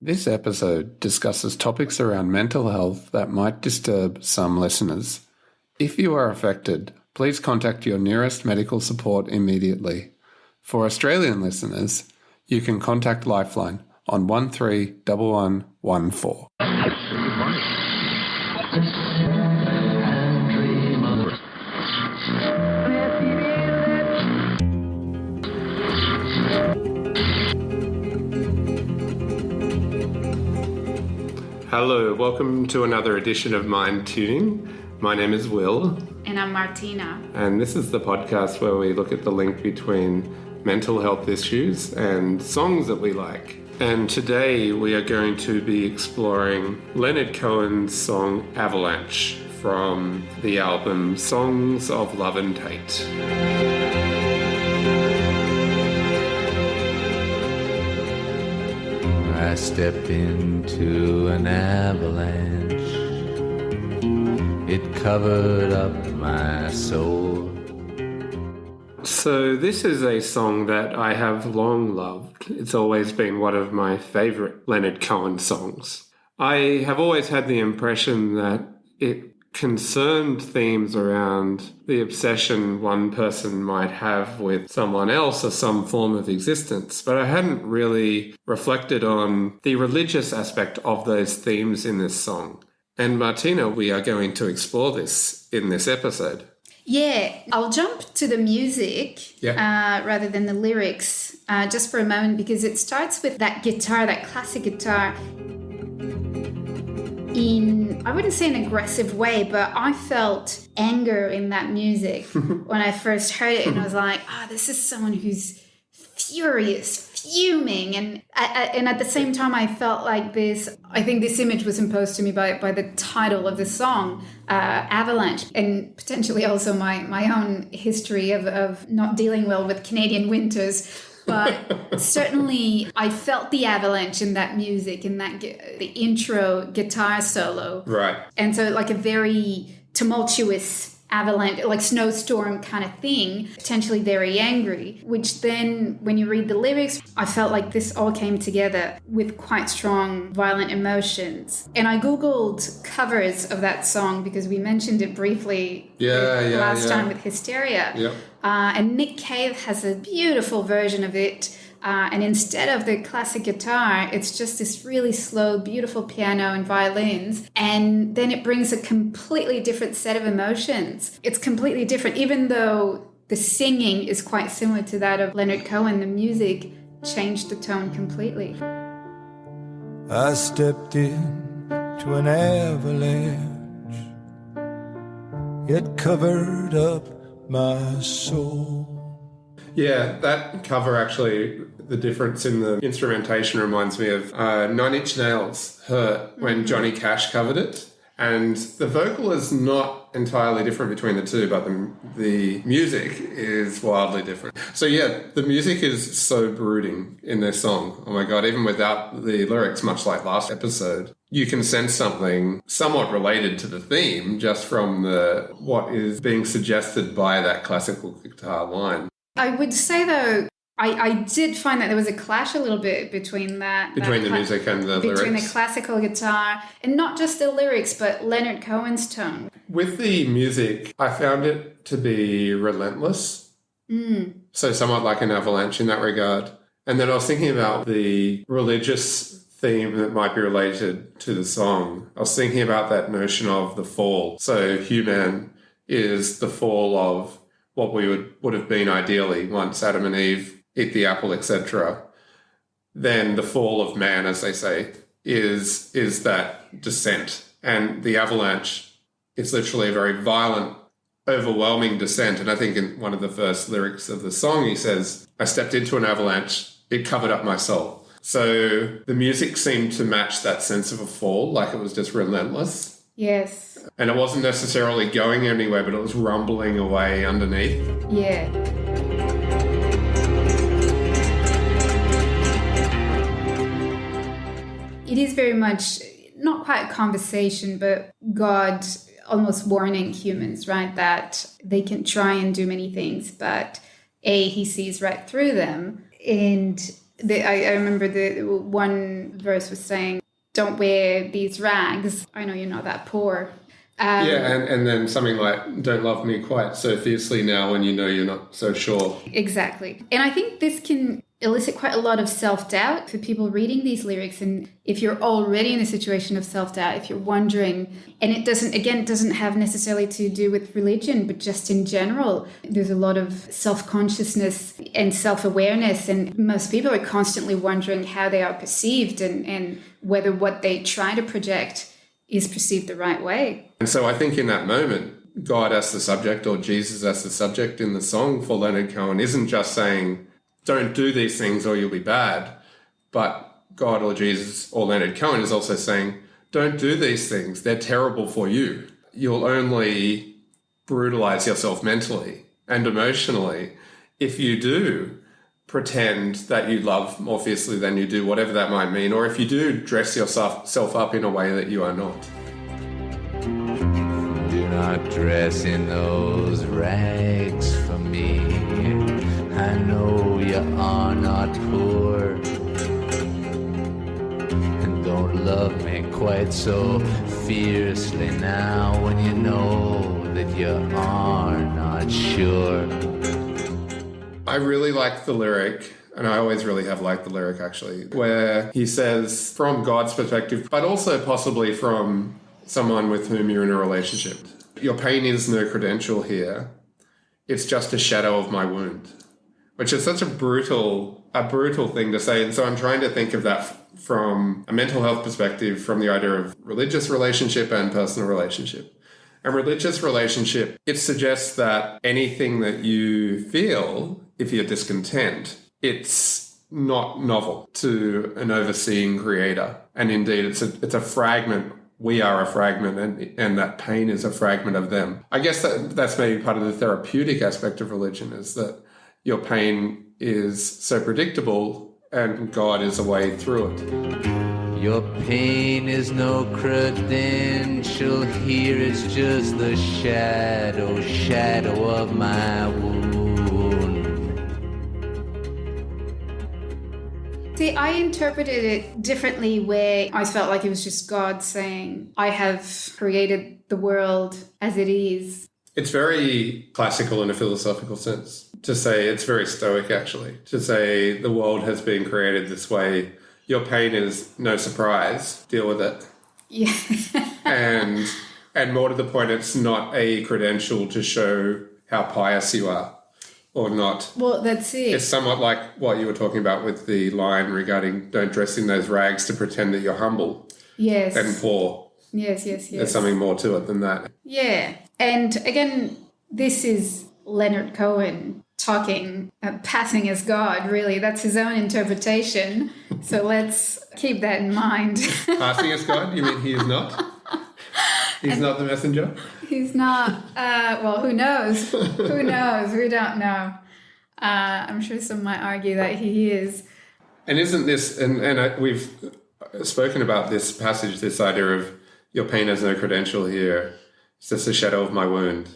This episode discusses topics around mental health that might disturb some listeners. If you are affected, please contact your nearest medical support immediately. For Australian listeners, you can contact Lifeline on 131114. Hello, welcome to another edition of Mind Tuning. My name is Will. And I'm Martina. And this is the podcast where we look at the link between mental health issues and songs that we like. And today we are going to be exploring Leonard Cohen's song Avalanche from the album Songs of Love and Hate. I stepped into an avalanche. It covered up my soul. So this is a song that I have long loved. It's always been one of my favourite Leonard Cohen songs. I have always had the impression that it concerned themes around the obsession one person might have with someone else or some form of existence, but I hadn't really reflected on the religious aspect of those themes in this song. And Martina, we are going to explore this in this episode. Yeah, I'll jump to the music rather than the lyrics just for a moment, because it starts with that guitar, that classic guitar, in, I wouldn't say an aggressive way, but I felt anger in that music when I first heard it, and I was like, this is someone who's furious, fuming, and at the same time I felt like this, I think this image was imposed to me by the title of the song, Avalanche, and potentially also my own history of not dealing well with Canadian winters. But certainly I felt the avalanche in that music, in that the intro guitar solo. Right. And so like a very tumultuous avalanche, like snowstorm kind of thing, potentially very angry, which then when you read the lyrics, I felt like this all came together with quite strong violent emotions. And I Googled covers of that song because we mentioned it briefly last time with Hysteria. Yep. And Nick Cave has a beautiful version of it. And instead of the classic guitar, it's just this really slow, beautiful piano and violins. And then it brings a completely different set of emotions. It's completely different. Even though the singing is quite similar to that of Leonard Cohen, the music changed the tone completely. I stepped into an avalanche. It covered up my soul. yeah, that cover actually, the difference in the instrumentation reminds me of Nine Inch Nails' Hurt when Johnny Cash covered it. And the vocal is not entirely different between the two, but the music is wildly different. So yeah, the music is so brooding in this song. Oh my God, even without the lyrics, much like last episode, you can sense something somewhat related to the theme just from what is being suggested by that classical guitar line. I would say, though, I did find that there was a clash a little bit between the music and the lyrics. Between the classical guitar, and not just the lyrics, but Leonard Cohen's tone. With the music, I found it to be relentless. So somewhat like an avalanche in that regard. And then I was thinking about the religious theme that might be related to the song. I was thinking about that notion of the fall. So human is the fall of what we would have been ideally once Adam and Eve eat the apple, etc. Then the fall of man, as they say, is that descent. And the avalanche is literally a very violent, overwhelming descent. And I think in one of the first lyrics of the song, he says, I stepped into an avalanche, it covered up my soul. So the music seemed to match that sense of a fall, like it was just relentless. Yes. And it wasn't necessarily going anywhere, but it was rumbling away underneath. Yeah. It is very much, not quite a conversation, but God almost warning humans, right? That they can try and do many things, but he sees right through them. And I remember the one verse was saying, "Don't wear these rags. I know you're not that poor." And then something like, "Don't love me quite so fiercely now when you know you're not so sure." Exactly. And I think this can elicit quite a lot of self-doubt for people reading these lyrics. And if you're already in a situation of self-doubt, if you're wondering, and it doesn't have necessarily to do with religion, but just in general, there's a lot of self-consciousness and self-awareness. And most people are constantly wondering how they are perceived and whether what they try to project is perceived the right way. And so I think in that moment, God as the subject or Jesus as the subject in the song for Leonard Cohen isn't just saying, "Don't do these things or you'll be bad," but God or Jesus or Leonard Cohen is also saying, "Don't do these things. They're terrible for you. You'll only brutalize yourself mentally and emotionally if you do pretend that you love more fiercely than you do," whatever that might mean, or if you do dress yourself up in a way that you are not. Do not dress in those rags for me. I know you are not poor. And don't love me quite so fiercely now when you know that you are not sure. I really like the lyric, and I always really have liked the lyric actually, where he says from God's perspective, but also possibly from someone with whom you're in a relationship, "Your pain is no credential here. It's just a shadow of my wound," which is such a brutal thing to say. And so I'm trying to think of that from a mental health perspective, from the idea of religious relationship and personal relationship. And religious relationship, it suggests that anything that you feel, if you're discontent, it's not novel to an overseeing creator. And indeed, it's a fragment. We are a fragment, and that pain is a fragment of them. I guess that's maybe part of the therapeutic aspect of religion, is that your pain is so predictable and God is a way through it. Your pain is no credential here, it's just the shadow of my wound. See, I interpreted it differently, where I felt like it was just God saying, "I have created the world as it is." It's very classical in a philosophical sense to say, it's very stoic actually, to say the world has been created this way. Your pain is no surprise. Deal with it. Yeah. and more to the point, it's not a credential to show how pious you are or not. Well, that's it. It's somewhat like what you were talking about with the line regarding don't dress in those rags to pretend that you're humble Yes. and poor. Yes. There's something more to it than that. Yeah. And again, this is Leonard Cohen talking, passing as God, really. That's his own interpretation. So let's keep that in mind. Passing as God? You mean he is not? He's not the messenger? He's not. Well, who knows? Who knows? We don't know. I'm sure some might argue that he is. And isn't this, we've spoken about this passage, this idea of your pain has no credential here. It's just a shadow of my wound.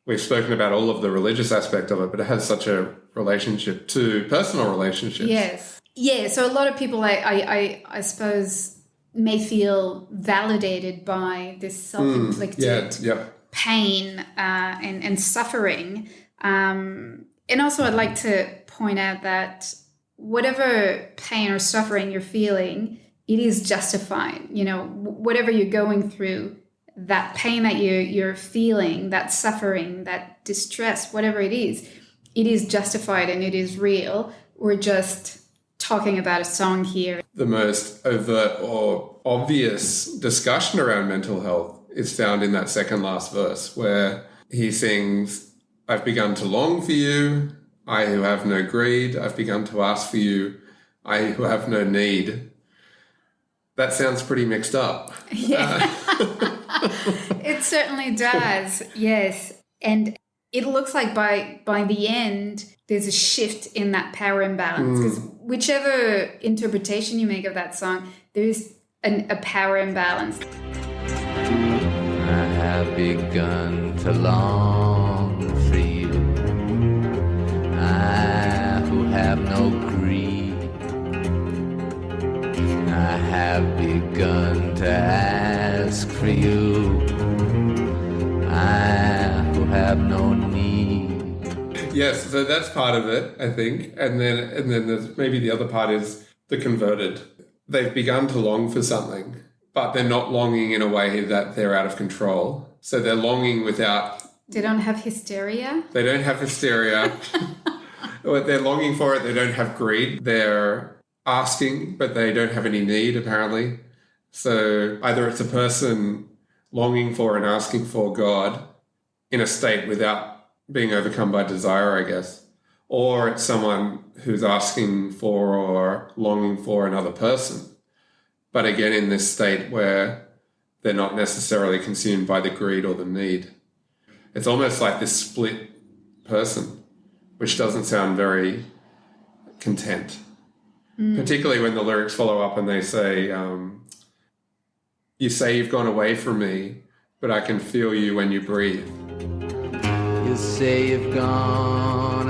We've spoken about all of the religious aspect of it, but it has such a relationship to personal relationships. Yes. Yeah, so a lot of people, I suppose, may feel validated by this self-inflicted pain and suffering. And also I'd like to point out that whatever pain or suffering you're feeling, it is justified. You know, whatever you're going through, that pain that you're feeling, that suffering, that distress, whatever it is justified and it is real. We're just talking about a song here. The most overt or obvious discussion around mental health is found in that second last verse where he sings, "I've begun to long for you, I who have no greed. I've begun to ask for you, I who have no need." That sounds pretty mixed up. Yeah. It certainly does, yes. And it looks like by the end, there's a shift in that power imbalance. Because whichever interpretation you make of that song, there's a power imbalance. I have begun to long for you, I who have no greed. I have begun to ask for you. I who have no need. Yes, so that's part of it, I think. And then there's maybe the other part is the converted. They've begun to long for something, but they're not longing in a way that they're out of control. So they're longing without... They don't have hysteria? They don't have hysteria. They're longing for it. They don't have greed. They're asking, but they don't have any need, apparently. So either it's a person longing for and asking for God in a state without being overcome by desire, I guess, or it's someone who's asking for or longing for another person, but again in this state where they're not necessarily consumed by the greed or the need. It's almost like this split person, which doesn't sound very content, particularly when the lyrics follow up and they say, you say you've gone away from me, but I can feel you when you breathe. You say you've gone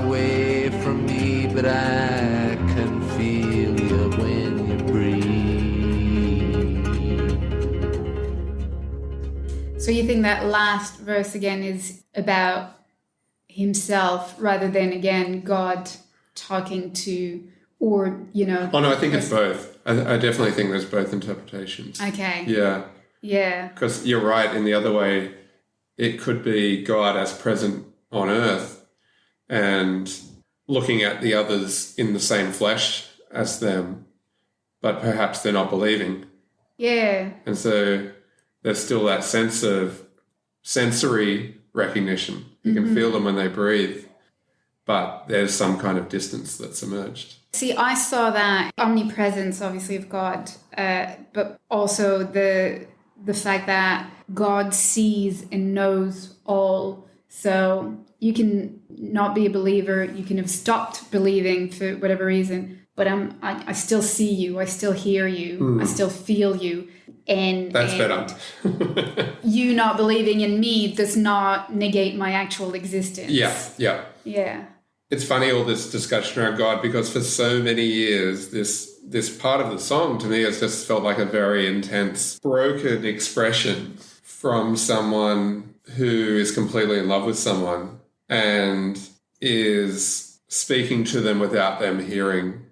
away from me, but I can feel you when you breathe. So you think that last verse again is about himself rather than, again, God talking to, or, you know... Oh, no, I think it's both. I definitely think there's both interpretations. Okay. Yeah. Yeah. Because you're right, in the other way, it could be God as present on earth and looking at the others in the same flesh as them, but perhaps they're not believing. Yeah. And so there's still that sense of sensory recognition. You can feel them when they breathe, but there's some kind of distance that's emerged. See, I saw that omnipresence, obviously, of God, but also the fact that God sees and knows all. So you can not be a believer, you can have stopped believing for whatever reason, but I still see you, I still hear you, I still feel you. And that's better. You not believing in me does not negate my actual existence. Yeah. It's funny, all this discussion around God, because for so many years, this part of the song to me has just felt like a very intense, broken expression from someone who is completely in love with someone and is speaking to them without them hearing,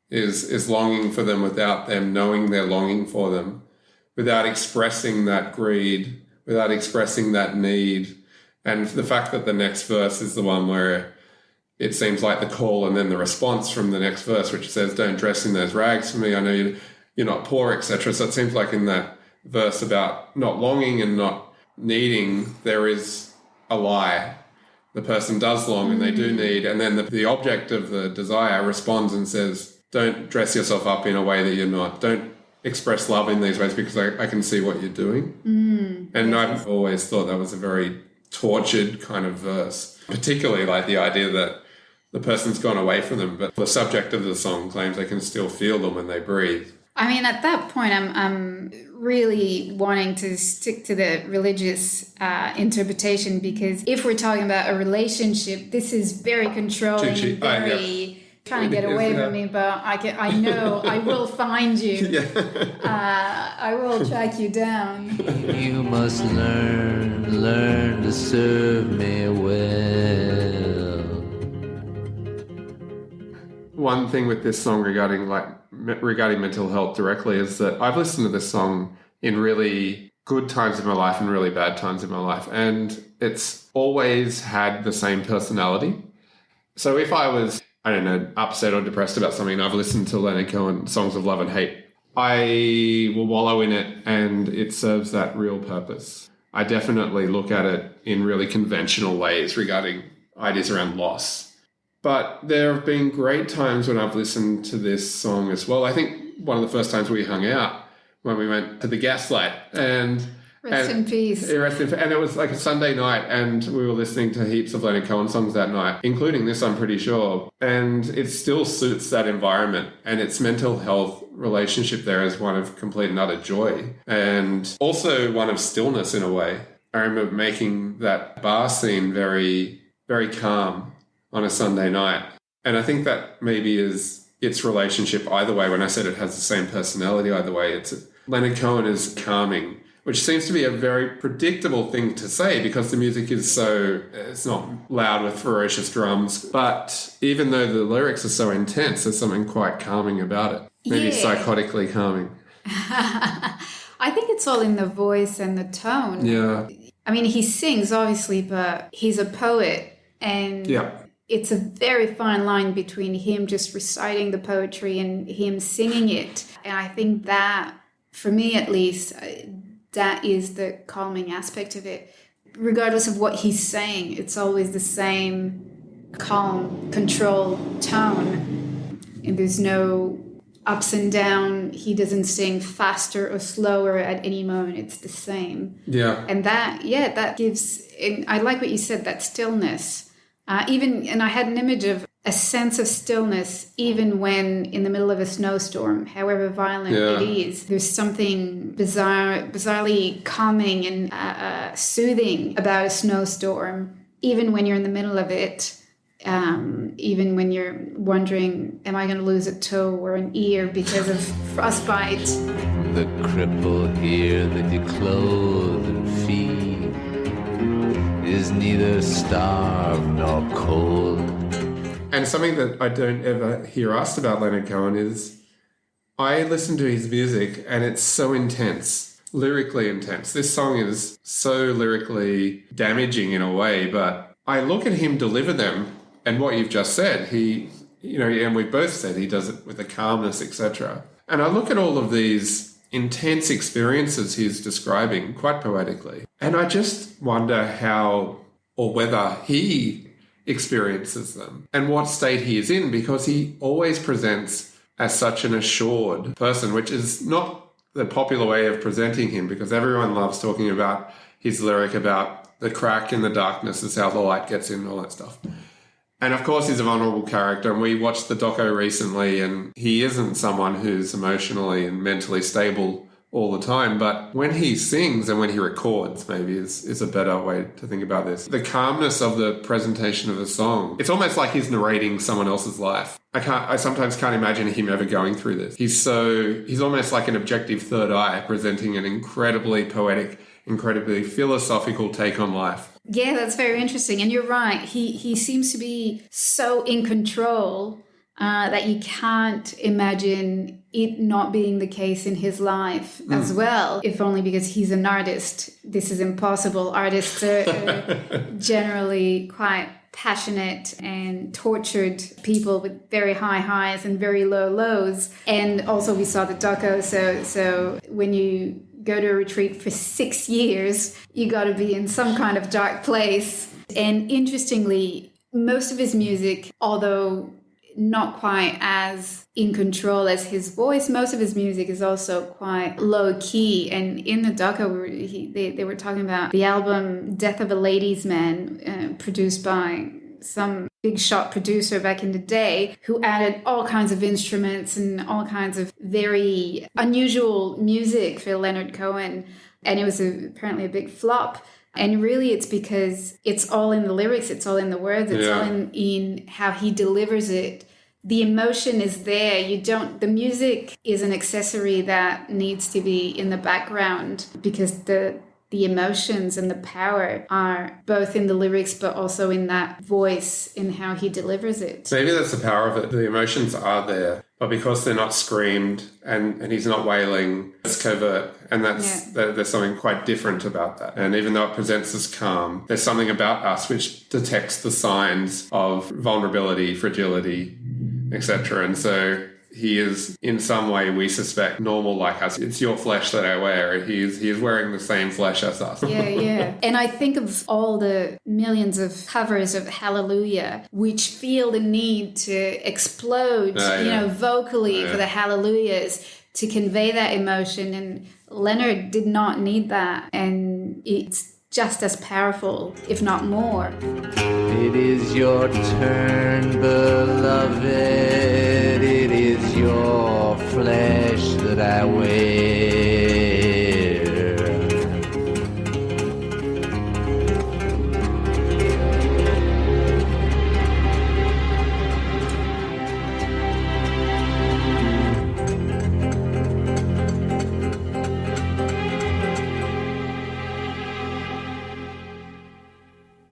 is longing for them without them knowing they're longing for them, without expressing that greed, without expressing that need. And the fact that the next verse is the one where it seems like the call and then the response from the next verse, which says, don't dress in those rags for me, I know you're not poor, etc. So it seems like in that verse about not longing and not needing, there is a lie. The person does long and they do need, and then the object of the desire responds and says, don't dress yourself up in a way that you're not. Don't express love in these ways because I can see what you're doing. And I've always thought that was a very tortured kind of verse, particularly like the idea that the person's gone away from them, but the subject of the song claims they can still feel them when they breathe. I mean, at that point, I'm really wanting to stick to the religious interpretation, because if we're talking about a relationship, this is very controlling, very trying to get away from me, but I know I will find you. I will track you down. You must learn to serve me well. One thing with this song regarding mental health directly is that I've listened to this song in really good times of my life and really bad times of my life, and it's always had the same personality. So if I was, I don't know, upset or depressed about something, I've listened to Leonard Cohen songs of love and hate, I will wallow in it and it serves that real purpose. I definitely look at it in really conventional ways regarding ideas around loss. But there have been great times when I've listened to this song as well. I think one of the first times we hung out when we went to the Gaslight and Rest in peace. And it was like a Sunday night and we were listening to heaps of Leonard Cohen songs that night, including this, I'm pretty sure. And it still suits that environment, and its mental health relationship there is one of complete and utter joy and also one of stillness in a way. I remember making that bar scene very, very calm on a Sunday night. And I think that maybe is its relationship either way. When I said it has the same personality either way, Leonard Cohen is calming, which seems to be a very predictable thing to say because the music is it's not loud with ferocious drums. But even though the lyrics are so intense, there's something quite calming about it. Maybe psychotically calming. I think it's all in the voice and the tone. Yeah. I mean, he sings, obviously, but he's a poet. And it's a very fine line between him just reciting the poetry and him singing it. And I think that, for me at least, that is the calming aspect of it. Regardless of what he's saying, it's always the same calm, controlled tone. And there's no ups and down. He doesn't sing faster or slower at any moment. It's the same. Yeah. And that gives, and I like what you said, that stillness. And I had an image of a sense of stillness even when in the middle of a snowstorm, however violent it is. There's something bizarrely calming and soothing about a snowstorm, even when you're in the middle of it. Even when you're wondering, am I going to lose a toe or an ear because of frostbite? The cripple here that you clothe and feed is neither starved nor cold. And something that I don't ever hear asked about Leonard Cohen is I listen to his music and it's so intense, lyrically intense. This song is so lyrically damaging in a way, but I look at him deliver them. And what you've just said, and we've both said he does it with a calmness, etc. And I look at all of these intense experiences he's describing quite poetically. And I just wonder how or whether he experiences them and what state he is in, because he always presents as such an assured person, which is not the popular way of presenting him, because everyone loves talking about his lyric about the crack in the darkness is how the light gets in and all that stuff. And of course, he's a vulnerable character. And we watched the doco recently, and he isn't someone who's emotionally and mentally stable all the time. But when he sings and when he records, maybe is a better way to think about this. The calmness of the presentation of the song, it's almost like he's narrating someone else's life. I sometimes can't imagine him ever going through this. He's almost like an objective third eye, presenting an incredibly poetic, incredibly philosophical take on life. Yeah, that's very interesting. And you're right. He seems to be so in control that you can't imagine it not being the case in his life as well, if only because he's an artist. This is impossible. Artists are generally quite passionate and tortured people with very high highs and very low lows. And also we saw the doco. So when you go to a retreat for 6 years, you got to be in some kind of dark place. And interestingly, most of his music, although not quite as in control as his voice, most of his music is also quite low key. And in the doco, they were talking about the album Death of a Ladies' Man, produced by some big shot producer back in the day, who added all kinds of instruments and all kinds of very unusual music for Leonard Cohen. And it was apparently a big flop. And really it's because it's all in the lyrics, it's all in the words, it's all in how he delivers it. The emotion is there. The music is an accessory that needs to be in the background, because the emotions and the power are both in the lyrics, but also in that voice, in how he delivers it. Maybe that's the power of it. The emotions are there, but because they're not screamed and he's not wailing, it's covert. And there's something quite different about that. And even though it presents as calm, there's something about us which detects the signs of vulnerability, fragility, etc. And so he is, in some way, we suspect, normal like us. It's your flesh that I wear. He is wearing the same flesh as us. Yeah. And I think of all the millions of covers of Hallelujah, which feel the need to explode, vocally for the Hallelujahs, to convey that emotion. And Leonard did not need that. And it's just as powerful, if not more. It is your turn, beloved. It is your flesh that I wear.